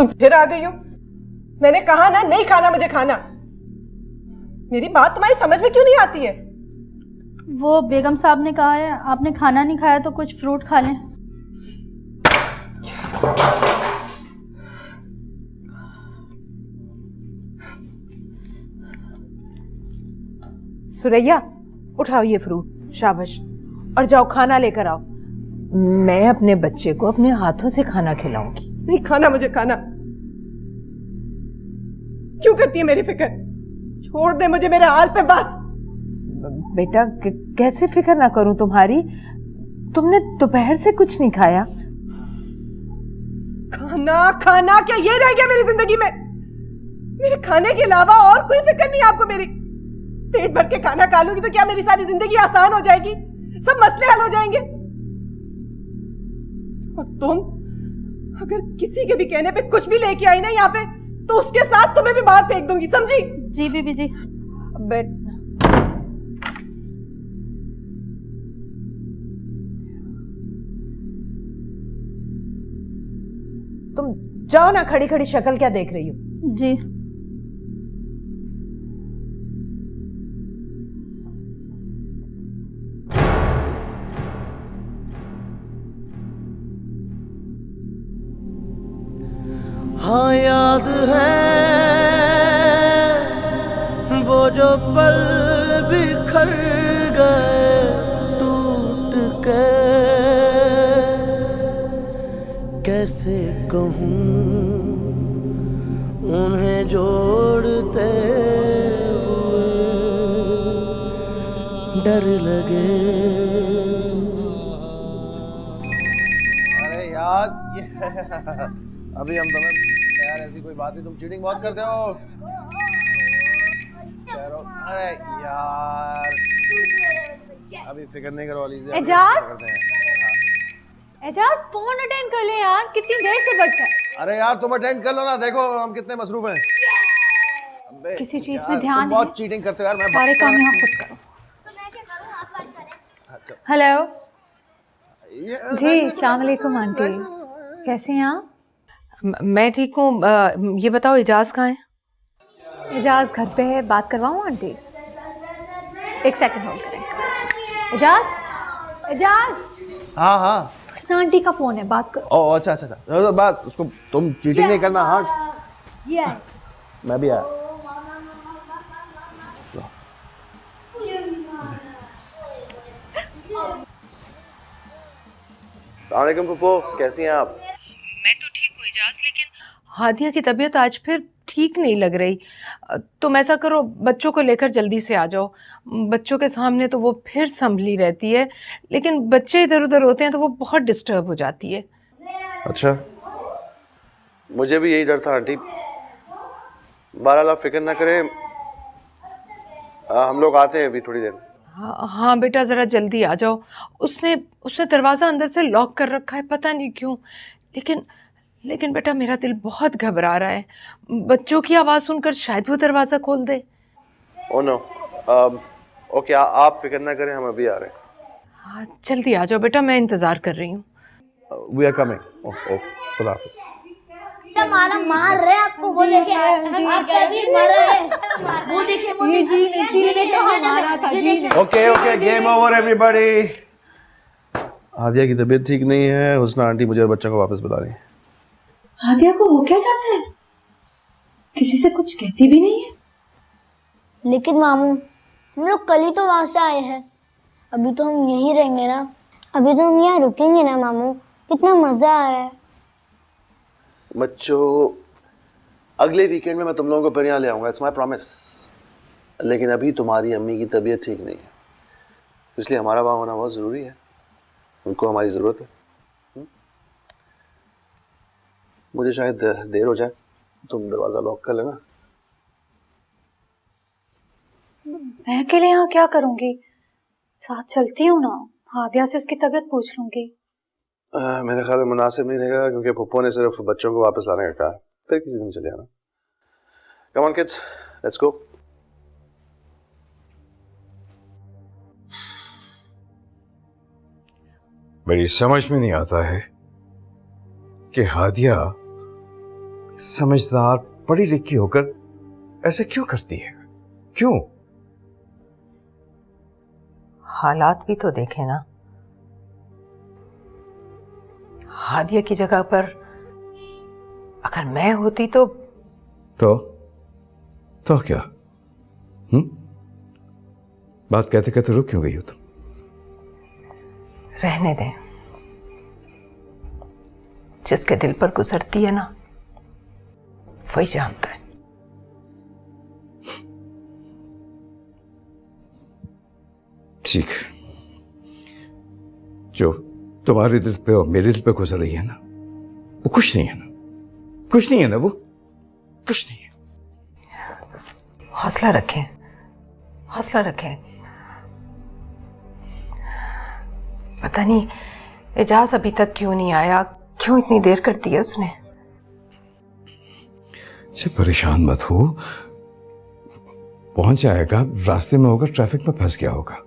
तुम फिर आ गई हो। मैंने कहा ना नहीं खाना मुझे खाना। मेरी बात तुम्हारी समझ में क्यों नहीं आती है? वो बेगम साहब ने कहा है आपने खाना नहीं खाया तो कुछ फ्रूट खा लें। सुरैया उठाओ ये फ्रूट, शाबाश, और जाओ खाना लेकर आओ। मैं अपने बच्चे को अपने हाथों से खाना खिलाऊंगी। नहीं खाना मुझे खाना। क्यों करती है मेरी फिक्र? छोड़ दे मुझे मेरे हाल पे बस। बेटा कैसे फिक्र ना करूं तुम्हारी? तुमने दोपहर से कुछ नहीं खाया। खाना खाना क्या ये रह गया मेरी जिंदगी में? मेरे खाने के अलावा और कोई फिक्र नहीं आपको मेरी? पेट भर के खाना खा लूंगी तो क्या मेरी सारी जिंदगी आसान हो जाएगी? सब मसले हल हो जाएंगे? और तुम अगर किसी के भी कहने पे कुछ भी लेके आई ना यहाँ पे तो उसके साथ तुम्हें भी बाहर फेंक दूंगी, समझी? जी बीबी जी। तुम जाओ ना, खड़ी खड़ी शक्ल क्या देख रही हो? जी। हाँ याद है वो जो पल बिखर गए टूट के, कैसे कहूँ उन्हें जोड़ते हुए डर लगे। अरे यार ये अभी हम तुम्हें यार ऐसी कोई बात नहीं, तुम चीटिंग बहुत करते हो। अरे यार अभी फिक्र नहीं करो अली। एजाज फोन अटेंड कर ले यार, कितनी देर से बज रहा है। अरे यार तुम अटेंड कर लो ना, देखो हम कितने मसरूफ हैं। किसी चीज में ध्यान बहुत चीटिंग करते हो यार। मैं सारे काम यहाँ खुद करो। हेलो जी, अस्सलाम वालेकुम आंटी, कैसी हैं आप? मैं ठीक हूँ। ये बताओ एजाज कहाँ है? एजाज घर पे है, बात करवाऊँ आंटी? एक सेकंड होल्ड करें। एजाज एजाज। हाँ हाँ हुस्ना आंटी का फोन है, बात करो। ओ अच्छा अच्छा अच्छा बात उसको, तुम चीटिंग नहीं करना। हाँ मैं भी आया। अस्सलामुअलैकुम पप्पू, कैसी हैं आप? मैं तो ठीक हूँ एजाज, लेकिन हादिया की तबीयत आज फिर ठीक नहीं लग रही। तुम ऐसा करो, बच्चों को लेकर जल्दी से आ जाओ। बच्चों के सामने तो वो फिर संभली रहती है, लेकिन बच्चे इधर उधर होते हैं तो वो बहुत डिस्टर्ब हो जाती है। अच्छा, मुझे भी यही डर था आंटी। बहरहाल आप फिक्र ना करें, हम लोग आते हैं अभी थोड़ी देर। हाँ बेटा, ज़रा जल्दी आ जाओ। उसने दरवाज़ा अंदर से लॉक कर रखा है, पता नहीं क्यों। लेकिन बेटा मेरा दिल बहुत घबरा रहा है। बच्चों की आवाज़ सुनकर शायद वो दरवाज़ा खोल दे। Oh no. ओके, आप फिक्र ना करें, हम अभी आ रहे हैं। हाँ जल्दी आ जाओ बेटा, मैं इंतज़ार कर रही हूँ। We are coming. ओह खुदा हाफिज़। हमारा मार रहे आपको, वो देखे आपका भी मर रहे हैं, वो देखे ये जी ने तो हमारा था जी। Okay okay, game over everybody. Hadia की तबीयत ठीक नहीं है, हुस्ना आंटी मुझे और बच्चों को वापस बुला रही है। हादिया को वो क्या जाता है, किसी से कुछ कहती भी नहीं है। लेकिन मामू हम लोग कल ही तो वहां से आए हैं, अभी तो हम यहीं रहेंगे ना। अभी तो हम यहाँ रुकेंगे ना मामू, कितना मजा आ रहा है। बच्चों, अगले वीकेंड में मैं तुम लोगों को फिर यहाँ ले आऊँगा, इट्स माय प्रॉमिस। लेकिन अभी तुम्हारी अम्मी की तबीयत ठीक नहीं है, इसलिए हमारा वहाँ होना बहुत ज़रूरी है। उनको हमारी ज़रूरत है। मुझे शायद देर हो जाए, तुम दरवाज़ा लॉक कर लेना। मैं अकेले यहाँ क्या करूँगी, साथ चलती हूँ ना, हादिया से उसकी तबीयत पूछ लूँगी। मेरे ख्याल में मुनासिब नहीं रहेगा, क्योंकि पप्पू ने सिर्फ बच्चों को वापस लाने का कहा, फिर किसी दिन चले आना। Come on kids, let's go. मेरी समझ में नहीं आता है कि हादिया समझदार पढ़ी लिखी होकर ऐसे क्यों करती है? क्यों? हालात भी तो देखे ना। हादिया की जगह पर अगर मैं होती तो क्या? बात कहते कहते रुक क्यों गई हो तुम? रहने दें। जिसके दिल पर गुजरती है ना, वही जानता है। ठीक, जो तुम्हारे दिल पे और मेरे दिल पे गुजर रही है ना, वो कुछ नहीं है ना, कुछ नहीं है ना, वो कुछ नहीं है। हौसला रखें, हौसला रखें। पता नहीं एजाज अभी तक क्यों नहीं आया, क्यों इतनी देर कर दी है उसने। से परेशान मत हो, पहुंच जाएगा। रास्ते में होगा, ट्रैफिक में फंस गया होगा।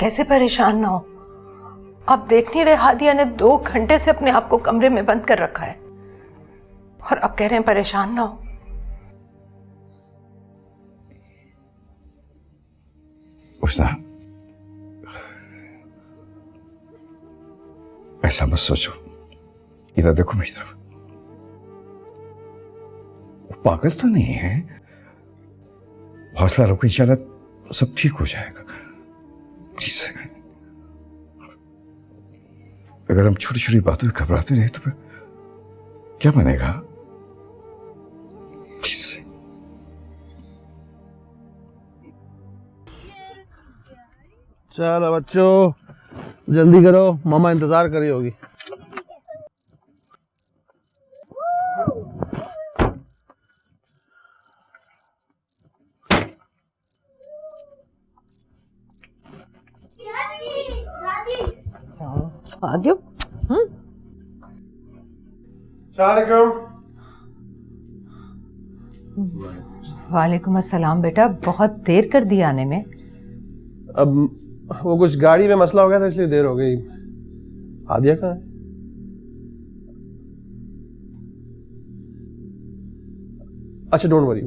कैसे परेशान ना हो? आप देख नहीं रहे, हादिया ने 2 घंटे से अपने आप को कमरे में बंद कर रखा है और अब कह रहे हैं परेशान ना हो। उसना, ऐसा मत सोचो। इधर देखो मेरी तरफ। वो पागल तो नहीं है। हौसला रखो, इंशाल्लाह सब ठीक हो जाएगा। प्लीज, अगर हम छोटी छोटी बातों में घबराते रहे तो फिर क्या बनेगा? प्लीज। चलो बच्चों, जल्दी करो, मामा इंतजार कर रही होगी। आ गयो। वालेकुम अस्सलाम। बेटा, बहुत देर कर दी आने में। अब वो कुछ गाड़ी में मसला हो गया था, इसलिए देर हो गई। हादिया कहाँ है? अच्छा, डोंट वरी,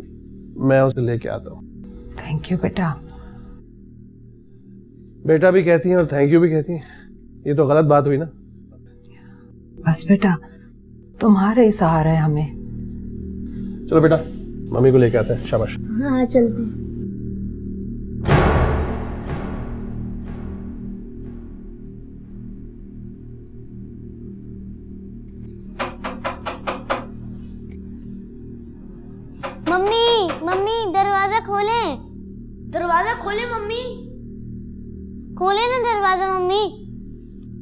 मैं उसे लेके आता हूँ। थैंक यू बेटा। बेटा भी कहती हैं और थैंक यू भी कहती हैं, ये तो गलत बात हुई ना। बस बेटा, तुम्हारा ही सहारा है हमें। चलो बेटा, मम्मी को लेके आते हैं। शाबाश। हाँ चलते हैं। मम्मी मम्मी दरवाजा खोलें। दरवाजा खोले मम्मी। खोले ना दरवाजा मम्मी,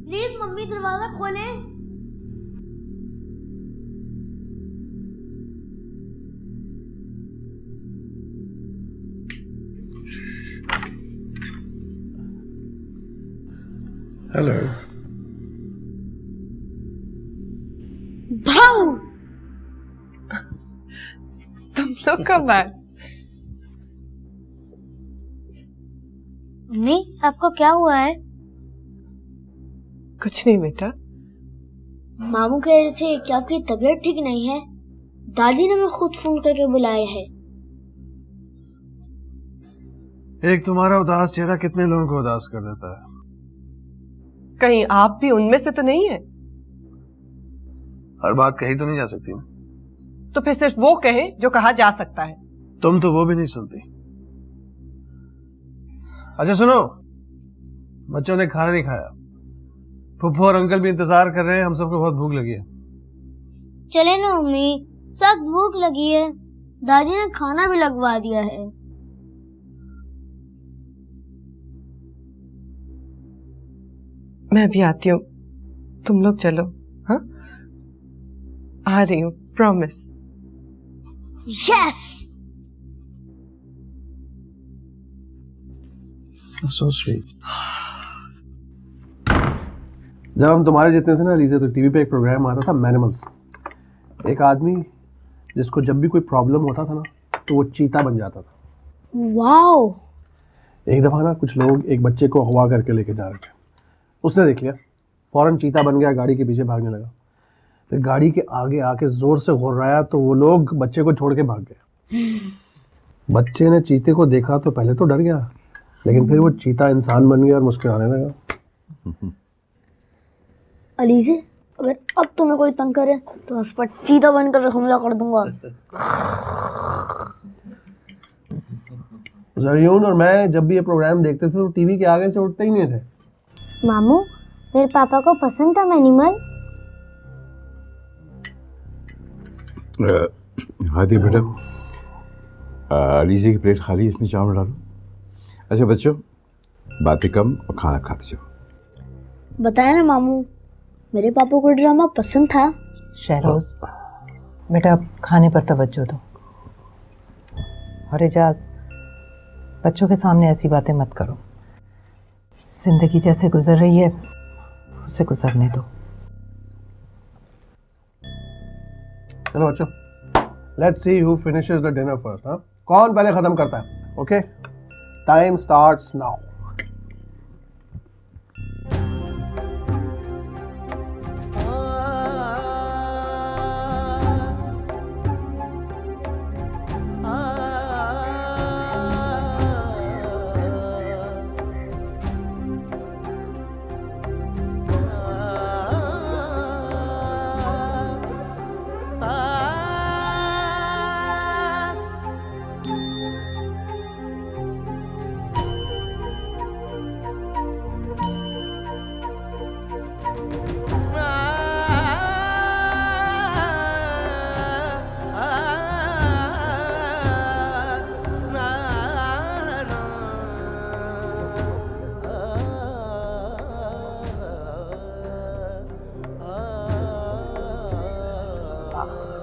प्लीज मम्मी दरवाजा खोले। हेलो। भाऊ, तुम लोग कब आए? मम्मी आपको क्या हुआ है? कुछ नहीं बेटा। मामू कह रहे थे कि आपकी तबीयत ठीक नहीं है। दादी ने मैं खुद फोन करके बुलाया है। एक तुम्हारा उदास चेहरा कितने लोगों को उदास कर देता है। कहीं आप भी उनमें से तो नहीं है? हर बात कही तो नहीं जा सकती। तो फिर सिर्फ वो कहे जो कहा जा सकता है। तुम तो वो भी नहीं सुनती। अच्छा सुनो, बच्चों ने खाना नहीं खाया। फुफ्फू और अंकल भी इंतजार कर रहे हैं, हम सबको बहुत भूख लगी है। चले ना मम्मी, सख्त भूख लगी है। दादी ने खाना भी लगवा दिया है। मैं भी आती हूँ, तुम लोग चलो। हाँ, आ रही हूँ, प्रॉमिस। यस। So sweet. जब हम तुम्हारे जितने थे ना लीजिए, तो टीवी पे एक प्रोग्राम आता था मैनिमल्स। एक आदमी जिसको जब भी कोई प्रॉब्लम होता था ना, तो वो चीता बन जाता था। वाओ। एक दफा ना कुछ लोग एक बच्चे को अगवा करके लेके जा रहे थे। उसने देख लिया, फौरन चीता बन गया, गाड़ी के पीछे भागने लगा। फिर गाड़ी के आगे आके जोर से घुर्राया तो वो लोग बच्चे को छोड़ के भाग गए। बच्चे ने चीते को देखा तो पहले तो डर गया, लेकिन फिर वो चीता इंसान बन गया और मुस्कुराने लगा। अलीजे, अगर अब तुम्हें कोई तंग करे तो उस पर चीता बनकर हमला कर दूंगा। जरियून और मैं जब भी ये प्रोग्राम देखते थे तो टीवी के आगे से उठते ही नहीं थे। मामू, मेरे पापा को पसंद था एनिमल। हादी बेटा, अलीजे की प्लेट खाली, इसमें चावल डालो। अच्छा बच्चों, बातें कम और खाना खाते जाओ। बताया ना मामू, मेरे पापा को ड्रामा पसंद था। शहरोज बेटा, अब खाने पर तवज्जो दो। और एजाज, बच्चों के सामने ऐसी बातें मत करो। जिंदगी जैसे गुजर रही है उसे गुजरने दो। चलो बच्चों, let's see who finishes the dinner first. हाँ, कौन पहले खत्म करता है? Okay, time starts now.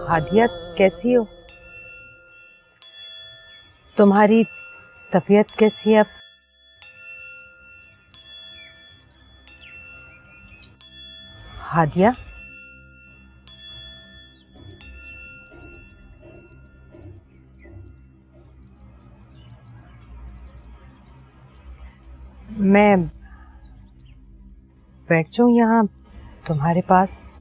Hadiya, कैसी हो? तुम्हारी तबीयत कैसी है अब? हादिया, मैं बैठ जाऊं यहाँ तुम्हारे पास?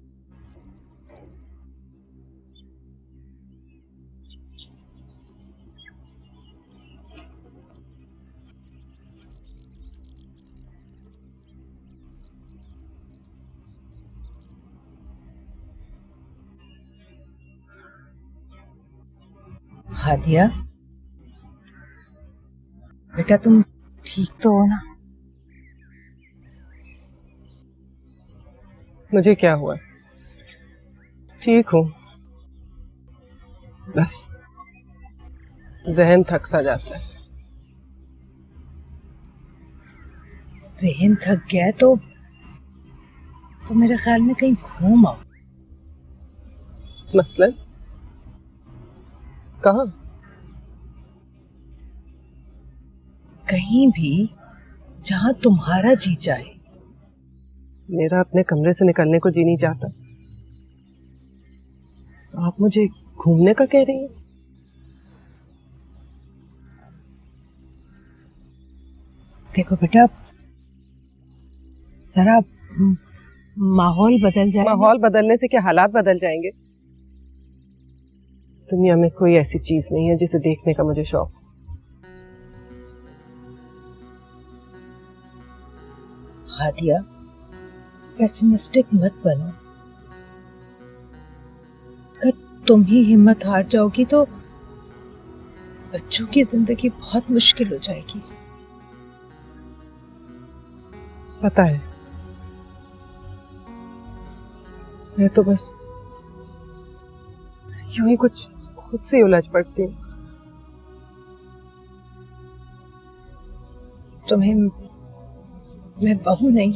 हादिया बेटा, तुम ठीक तो हो ना? मुझे क्या हुआ? ठीक हूँ, बस जहन थक सा जाता है। जहन थक गया है तो मेरे ख्याल में कहीं घूम आओ। मसलन कहाँ? कहीं भी जहां तुम्हारा जी चाहे। मेरा अपने कमरे से निकलने को जी नहीं चाहता। आप मुझे घूमने का कह रही हैं? देखो बेटा, जरा माहौल बदल जाए। माहौल बदलने से क्या हालात बदल जाएंगे? दुनिया में कोई ऐसी चीज नहीं है जिसे देखने का मुझे शौक। हादिया, पेसिमिस्टिक मत बनो। अगर तुम ही हिम्मत हार जाओगी तो बच्चों की जिंदगी बहुत मुश्किल हो जाएगी। पता है, मैं तो बस यूं ही कुछ खुद से उलझ पड़ती हूँ। तुम्हें मैं बहू नहीं,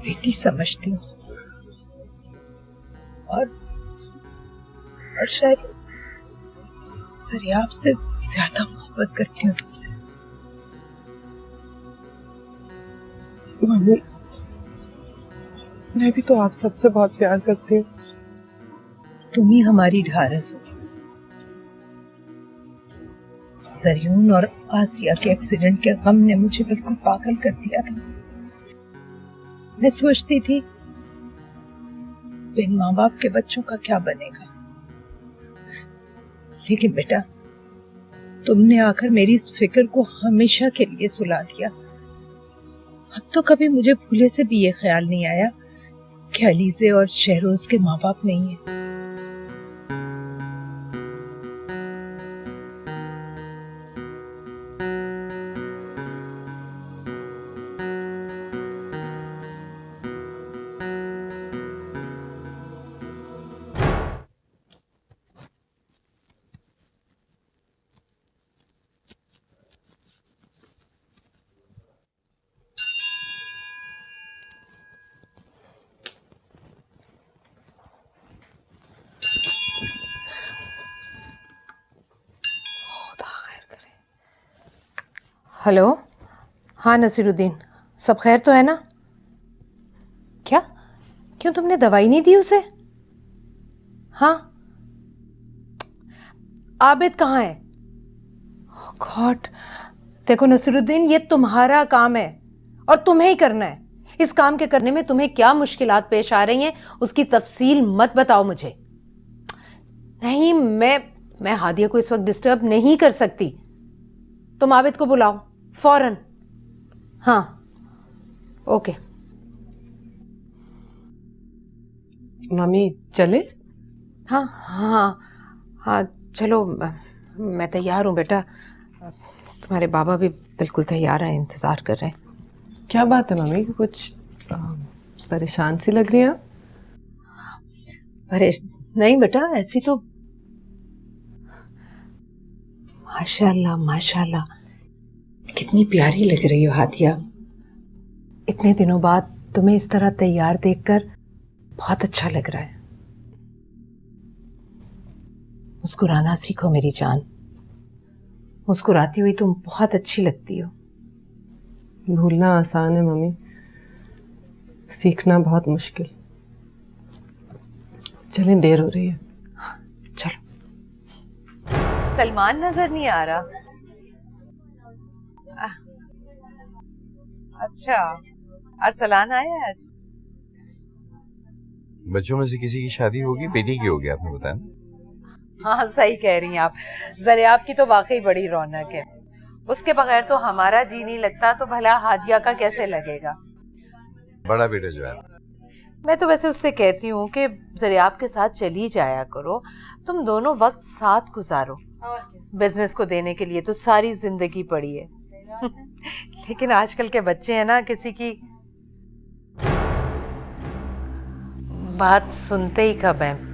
बेटी समझती हूँ और शायद सरियाब से ज्यादा मोहब्बत करती हूँ तुमसे। मम्मी, मैं भी तो आप सबसे बहुत प्यार करती हूँ। तुम ही हमारी ढारस हो। जरियून और आसिया के एक्सीडेंट के गम ने मुझे बिल्कुल पागल कर दिया था। मैं सोचती थी बिन माँ बाप के बच्चों का क्या बनेगा। लेकिन बेटा, तुमने आकर मेरी इस फिक्र को हमेशा के लिए सुला दिया। अब तो कभी मुझे भूले से भी ये ख्याल नहीं आया कि अलीज़े और शहरोज के माँ बाप नहीं है। हेलो, हाँ नसीरुद्दीन, सब खैर तो है ना? क्या? क्यों तुमने दवाई नहीं दी उसे? हाँ, आबिद कहाँ है? गॉड, देखो नसीरुद्दीन, ये तुम्हारा काम है और तुम्हें ही करना है। इस काम के करने में तुम्हें क्या मुश्किलात पेश आ रही हैं उसकी तफसील मत बताओ मुझे। नहीं, मैं हादिया को इस वक्त डिस्टर्ब नहीं कर सकती। तुम आबिद को बुलाओ फौरन। हाँ, ओके। मम्मी चले? हाँ हाँ हाँ, चलो, मैं तैयार हूँ बेटा। तुम्हारे बाबा भी बिल्कुल तैयार हैं, इंतज़ार कर रहे हैं। क्या बात है मम्मी, कुछ परेशान सी लग रही हैं आप? नहीं बेटा, ऐसी तो माशाल्लाह माशाल्लाह, कितनी प्यारी लग रही हो हादिया। इतने दिनों बाद तुम्हें इस तरह तैयार देखकर बहुत अच्छा लग रहा है। मुस्कुराना सीखो मेरी जान, मुस्कुराती हुई तुम बहुत अच्छी लगती हो। भूलना आसान है मम्मी, सीखना बहुत मुश्किल। चलें, देर हो रही है। चलो। सलमान नजर नहीं आ रहा। अच्छा, अरसलान आया आज? बच्चों में से किसी की शादी होगी, बेटी की होगी, आपने बताया ना? हाँ, सही कह रही हैं आप। ज़रियाब की तो वाकई बड़ी रौनक है। उसके बगैर तो हमारा जी नहीं लगता, तो भला हादिया का कैसे लगेगा? बड़ा बेटा जो है, मैं तो वैसे उससे कहती हूँ कि ज़रियाब के साथ चली जाया करो, तुम दोनों वक्त साथ गुजारो। बिजनेस को देने के लिए तो सारी जिंदगी पड़ी है। लेकिन आजकल के बच्चे हैं ना, किसी की बात सुनते ही कब हैं।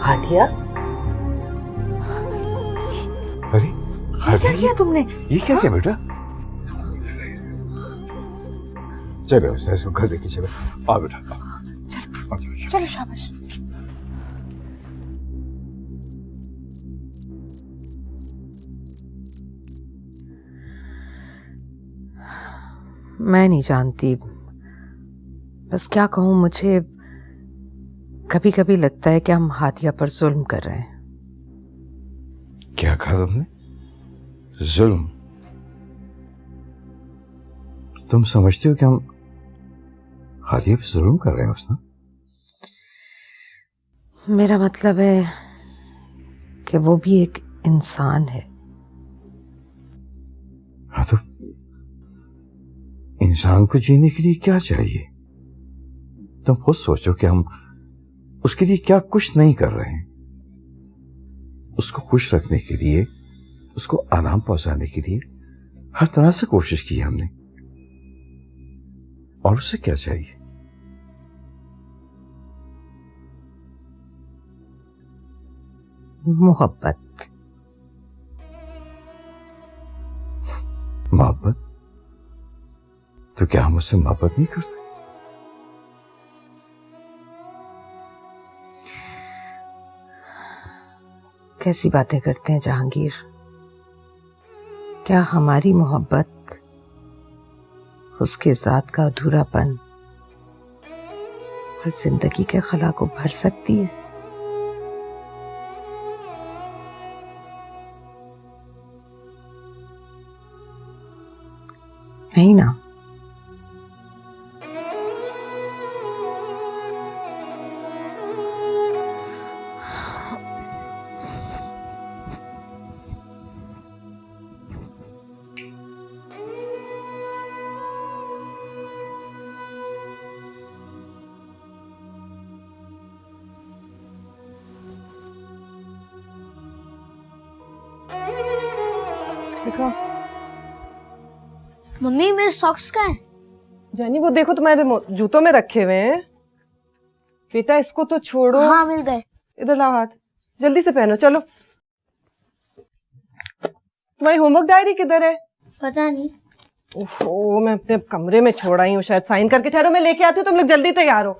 हादिया, अरे ये क्या किया तुमने? ये क्या किया बेटा? चलो इसको घर लेके चलो। आ बेटा चलो चलो शाबाश। मैं नहीं जानती, बस क्या कहूँ, मुझे कभी कभी लगता है कि हम हादिया पर जुल्म कर रहे हैं। क्या कहा तुमने? जुल्म? तुम समझते हो कि हम हादिया पे जुल्म कर रहे हैं उसने? मेरा मतलब है कि वो भी एक इंसान है। हाँ तो इंसान को जीने के लिए क्या चाहिए? तुम खुद सोचो कि हम उसके लिए क्या कुछ नहीं कर रहे हैं। उसको खुश रखने के लिए, उसको आराम पहुंचाने के लिए हर तरह से कोशिश की हमने, और उससे क्या चाहिए? मोहब्बत। मोहब्बत? तो क्या हम उससे मोहब्बत नहीं करते? कैसी बातें करते हैं जहांगीर। क्या हमारी मोहब्बत उसके साथ का अधूरापन और जिंदगी के खला को भर सकती है? नहीं ना। देखो मम्मी मेरे सॉक्स कहाँ हैं? जानी वो देखो तुम्हारे जूतों में रखे हुए हैं। बेटा इसको तो छोड़ो। हाँ मिल गए। इधर लाओ हाथ, जल्दी से पहनो। चलो तुम्हारी होमवर्क डायरी किधर है? पता नहीं। ओहो मैं अपने कमरे में छोड़ आई हूँ शायद। साइन करके ठहरो, मैं लेके आती हूँ, तुम लोग जल्दी तैयार हो।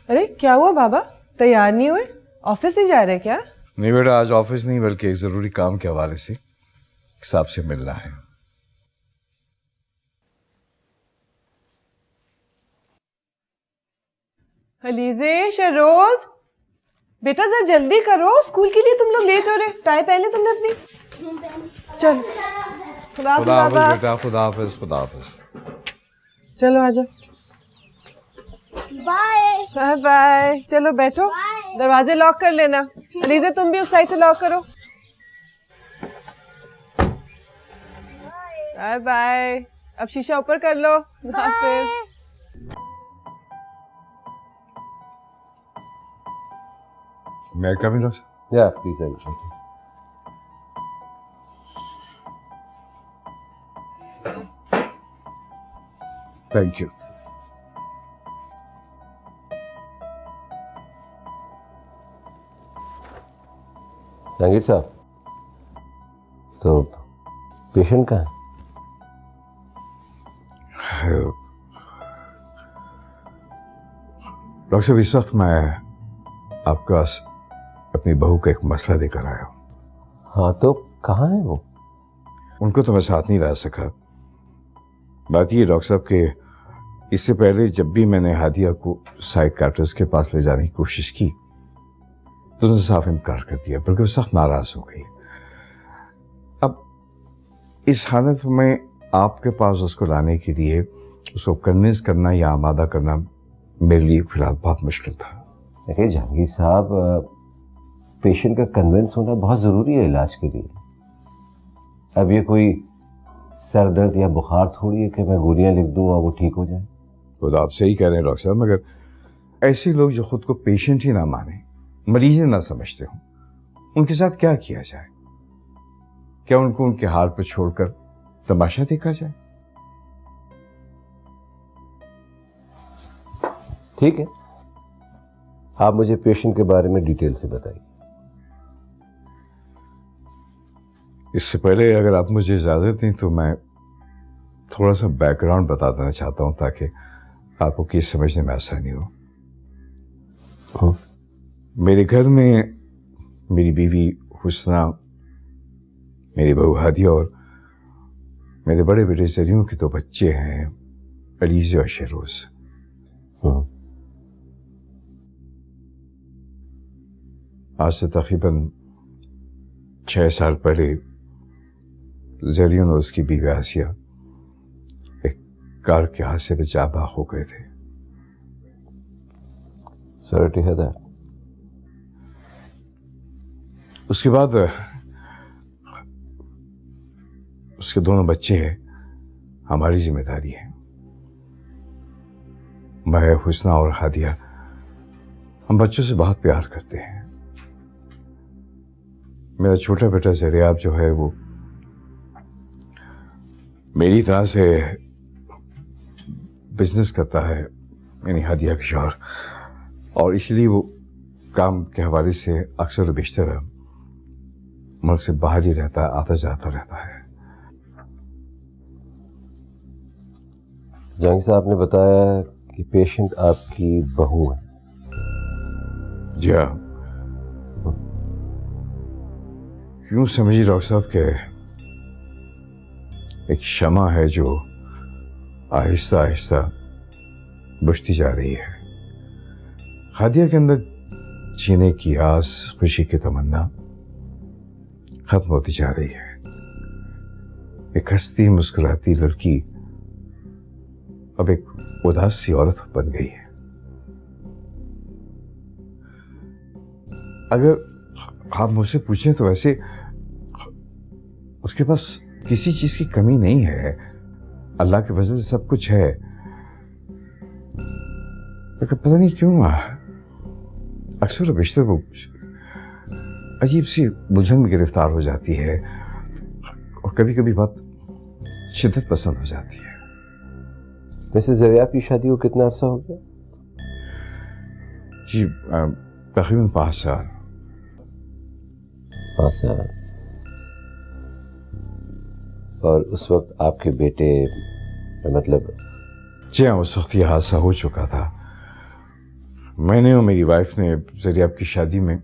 अरे क्या हुआ बाबा, तैयार नहीं हुए? ऑफिस नहीं जा रहे क्या? नहीं बेटा, आज ऑफिस नहीं बल्कि एक जरूरी काम के हवाले से साहब से मिलना है। हलीजे, शहरोज, बेटा जरा जल्दी करो, स्कूल के लिए तुम लोग लेट हो रहे। टाई पहन ली तुमने अपनी? चलो खुदा हाफिज खुदा हाफिज बाबा। बेटा, खुदा हाफिज, खुदा हाफिज। चलो आजा। Bye bye bye. चलो बैठो, दरवाजे लॉक कर लेना। हलीजे तुम भी उस साइड से लॉक करो। Bye bye. अब शीशा ऊपर कर लो। हाफिज। मैं coming doctor? Yeah, please enter. Thank you. Jahangir Sahab, तो पेशेंट कहाँ है? डॉक्टर साहब, इस वक्त मैं आपके पास अपनी बहू का एक मसला लेकर आया हूँ। हाँ तो कहाँ है वो? उनको तो मैं साथ नहीं ला सका। बात ये डॉक्टर साहब कि इससे पहले जब भी मैंने हादिया को साइकियाट्रिस्ट के पास ले जाने की कोशिश की तो उसने साफ इनकार कर दिया, बल्कि वो सख्त नाराज हो गई। अब इस हालत में आपके पास उसको लाने के लिए उसको कन्विंस करना या आमादा करना मेरे लिए फिलहाल बहुत मुश्किल था। देखिए जहांगीर साहब, पेशेंट का कन्विंस होना बहुत ज़रूरी है इलाज के लिए। अब ये कोई सर दर्द या बुखार थोड़ी है कि मैं गोलियां लिख दूं और वो ठीक हो जाए। वो तो आप सही कह रहे हैं डॉक्टर साहब, मगर ऐसे लोग जो खुद को पेशेंट ही ना माने, मरीज ना समझते हो, उनके साथ क्या किया जाए? क्या उनको उनके हाल पर छोड़कर तमाशा देखा जाए? ठीक है, आप मुझे पेशेंट के बारे में डिटेल से बताइए। इससे पहले अगर आप मुझे इजाजत दें तो मैं थोड़ा सा बैकग्राउंड बता देना चाहता हूँ ताकि आपको केस समझने में आसानी हो। मेरे घर में मेरी बीवी हुस्ना, मेरी बहू हादिया और मेरे बड़े बेटे जरियों के 2 बच्चे हैं, अलीज़े और शेरोज। आज से तकरीबन 6 साल पहले जरियों और उसकी बीवी आसिया एक कार के हादसे में जाबाग हो गए थे। Sorry to hear that. उसके बाद उसके 2 बच्चे हैं, हमारी जिम्मेदारी है। मैं, हुस्ना और हादिया, हम बच्चों से बहुत प्यार करते हैं। मेरा छोटा बेटा ज़रियाब जो है वो मेरी तरह से बिजनेस करता है, यानी हादिया के शौहर, और इसलिए वो काम के हवाले से अक्सर बेशतर मुल्क से बाहर ही रहता है, आता जाता रहता है। जहांगीर साहब ने बताया कि पेशेंट आपकी बहू है। जी हाँ, यूं समझिए डॉक्टर साहब के एक शमा है जो आहिस्ता आहिस्ता बुझती जा रही है। हादिया के अंदर जीने की आस, खुशी की तमन्ना खत्म होती जा रही है। एक हंसती मुस्कुराती लड़की अब एक उदास सी औरत बन गई है। अगर आप मुझसे पूछें तो वैसे उसके पास किसी चीज की कमी नहीं है, अल्लाह के वजह से सब कुछ है। लेकिन पता नहीं क्यों अक्सर बेशतर वो अजीब सी उलझन में गिरफ्तार हो जाती है और कभी कभी बात शिद्दत पसंद हो जाती है। वैसे ज़रियाब की शादी को कितना अर्सा हो गया? जी तकरीबन 5 साल। 5 साल। और उस वक्त आपके बेटे, मतलब? जी हाँ, उस वक्त यह हादसा हो चुका था। मैंने और मेरी वाइफ ने ज़रियाब की शादी में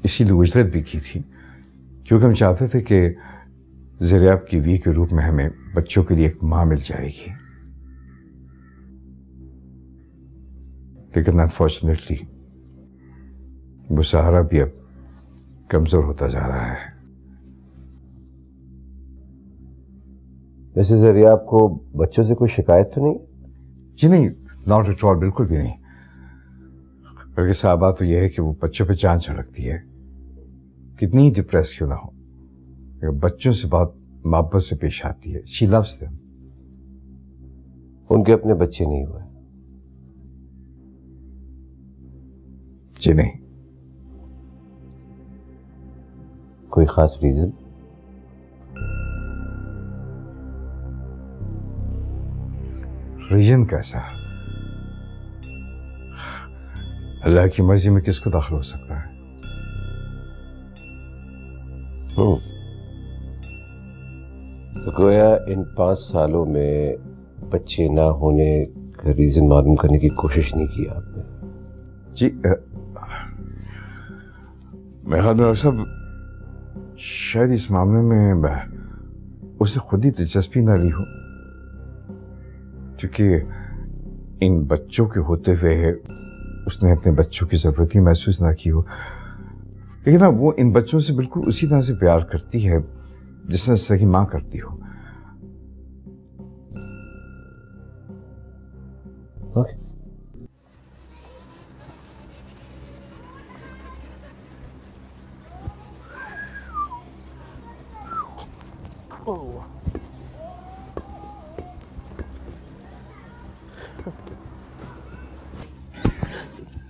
इसीलिए उजरत भी की थी क्योंकि हम चाहते थे कि ज़रियाब की वी के रूप में हमें बच्चों के लिए एक माँ मिल जाएगी। लेकिन अनफॉर्चुनेटली वो सहारा भी अब कमजोर होता जा रहा है। वैसे ज़रियाब को बच्चों से कोई शिकायत तो नहीं? जी नहीं, नॉट एट ऑल, बिल्कुल भी नहीं। बल्कि साहब बात तो यह है कि वो बच्चों पे जान छिड़कती है, कितनी ही डिप्रेस क्यों ना हो, बच्चों से बहुत मोहब्बत से पेश आती है। She loves them. उनके अपने बच्चे नहीं हुए? जी नहीं। कोई खास रीजन? रीजन कैसा? अल्लाह की मर्जी में किसको दाखिल हो सकता है? तो गोया इन 5 सालों में बच्चे ना होने का रीजन मालूम करने की कोशिश नहीं की आपने? जी मेरे ख्याल में सब शायद इस मामले में उसे खुद ही दिलचस्पी ना ली हो, क्योंकि इन बच्चों के होते हुए उसने अपने बच्चों की ज़रूरत ही महसूस ना की हो। लेकिन ना वो इन बच्चों से बिल्कुल उसी तरह से प्यार करती है जिसने सही माँ करती हो। Okay.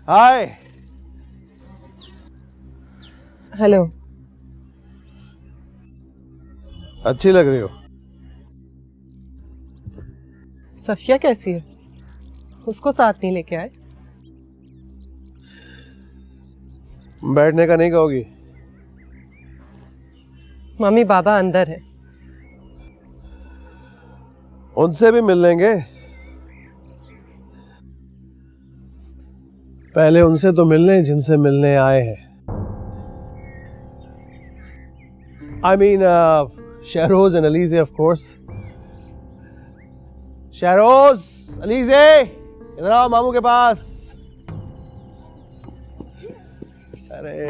हाय। हेलो। अच्छी लग रही हो। सफिया कैसी है? उसको साथ नहीं लेके आए? बैठने का नहीं कहोगी? मम्मी बाबा अंदर है। उनसे भी मिल लेंगे। पहले उनसे तो मिलने जिनसे मिलने आए हैं। I mean, Shahroz and Alize, of course. Shahroz, Alize, इधर आओ मामू के पास। अरे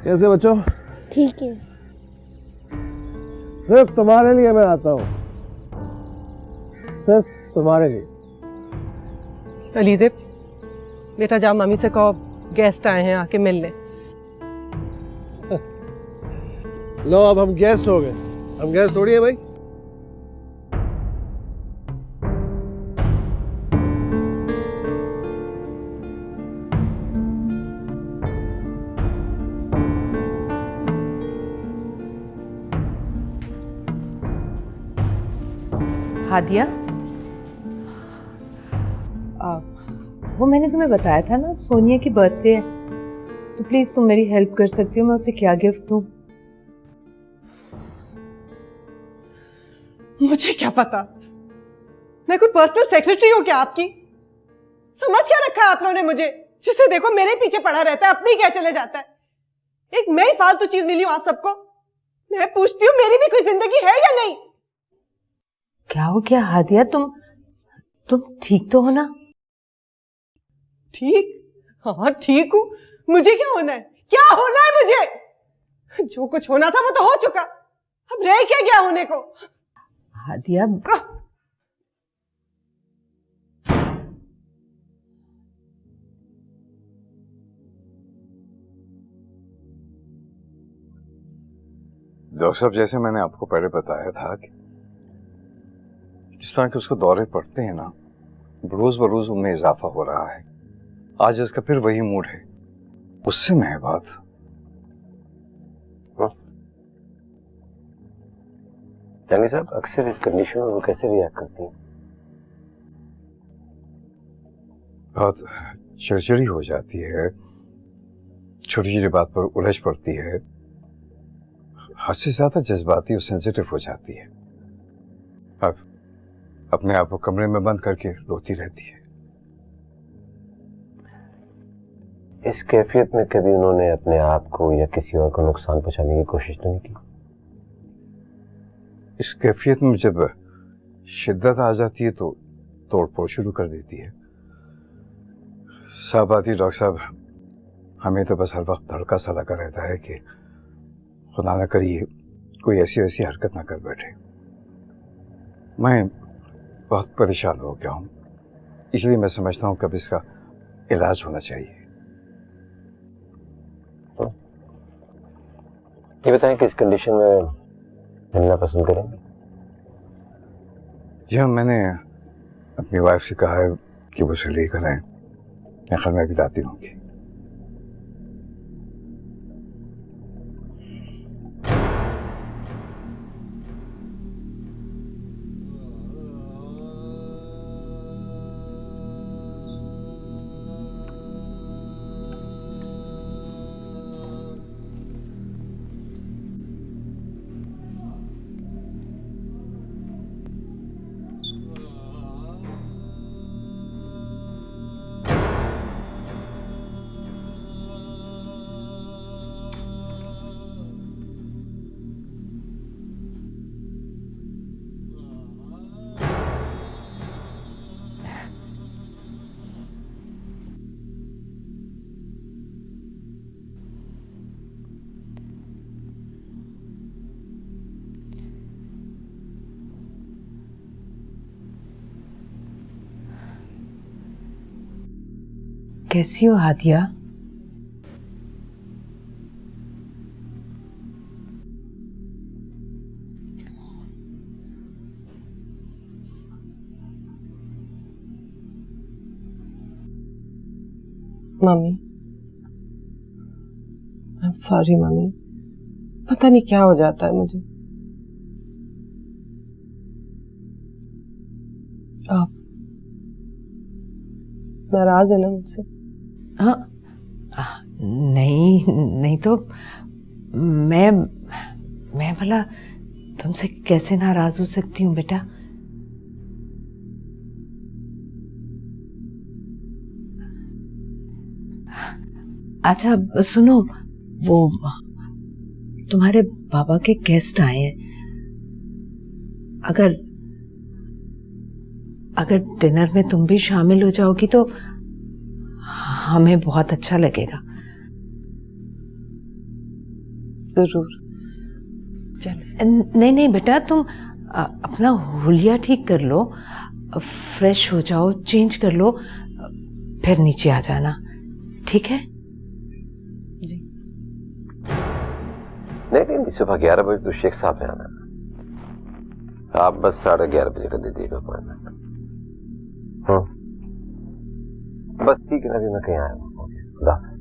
कैसे बच्चों? ठीक है। सिर्फ तुम्हारे लिए मैं आता हूँ, सिर्फ तुम्हारे लिए। अलीज़े, बेटा जा मम्मी से कहो गेस्ट आए हैं, आके मिल लें। लो अब हम गेस्ट हो गए। हम गेस्ट थोड़ी है भाई। हादिया, वो मैंने तुम्हें बताया था ना सोनिया की बर्थडे है, तो प्लीज तुम मेरी हेल्प कर सकती हो। मैं उसे क्या गिफ्ट दूं? मुझे क्या पता, मैं कोई पर्सनल सेक्रेटरी हूं क्या आपकी? समझ क्या रखा आप लोगों ने मुझे? जिसे देखो मेरे पीछे पड़ा रहता है, अपने ही क्या चले जाता है। एक मैं ही फालतू चीज मिली हूं आप सबको। मैं पूछती हूँ मेरी भी कोई जिंदगी है या नहीं? क्या हो गया हादिया? तुम ठीक तो हो ना? ठीक? हाँ ठीक हूं। मुझे क्या होना है? क्या होना है मुझे? जो कुछ होना था वो तो हो चुका, अब रह क्या गया होने को? हादिया, डॉक्टर साहब, जैसे मैंने आपको पहले बताया था कि जिस तरह के उसको दौरे पड़ते हैं ना, रोज बरोज उनमें इजाफा हो रहा है। आज इसका फिर वही मूड है, उससे में है बात। जानी साहब, अक्सर इस कंडीशन में वो कैसे रिएक्ट करती हैं? बहुत चिड़चिड़ी हो जाती है, छोटी छोटी बात पर उलझ पड़ती है, हद से ज्यादा जज्बाती और सेंसिटिव हो जाती है। अब अपने आप को कमरे में बंद करके रोती रहती है। इस कैफियत में कभी उन्होंने अपने आप को या किसी और को नुकसान पहुंचाने की कोशिश तो नहीं की? इस कैफियत में जब शिद्दत आ जाती है तो तोड़फोड़ शुरू कर देती है। साफ बात ही डॉक्टर साहब, हमें तो बस हर वक्त धड़का सा लगा रहता है कि खुदा न करिए कोई ऐसी वैसी हरकत ना कर बैठे। मैं बहुत परेशान हो गया हूँ, इसलिए मैं समझता हूँ कब इसका इलाज होना चाहिए। ये बताएं कि इस कंडीशन में मिलना पसंद करेंगे? जी हाँ, मैंने अपनी वाइफ से कहा है कि वो उसे लेकर आए। मैं भी लाती रहूंगी। कैसी हो Hadiya? Mummy, I am sorry mummy, पता नहीं क्या हो जाता है मुझे। आप नाराज है ना मुझसे? हाँ, नहीं नहीं तो मैं भला तुमसे कैसे नाराज हो सकती हूँ बेटा। अच्छा सुनो, वो तुम्हारे बाबा के गेस्ट आए हैं। अगर डिनर में तुम भी शामिल हो जाओगी तो हमें बहुत अच्छा लगेगा। जरूर। नहीं बेटा, तुम अपना हुलिया ठीक कर लो, फ्रेश हो जाओ, चेंज कर लो, फिर नीचे आ जाना, ठीक है? जी। नहीं, सुबह 11 बजे तो शेख साहब ने आना। आप बस 11:30 बजे का दे दीजिएगा अपॉइंटमेंट। बस ठीक है, अभी मैं कहीं आया हूँ। खुदा हाफिज़।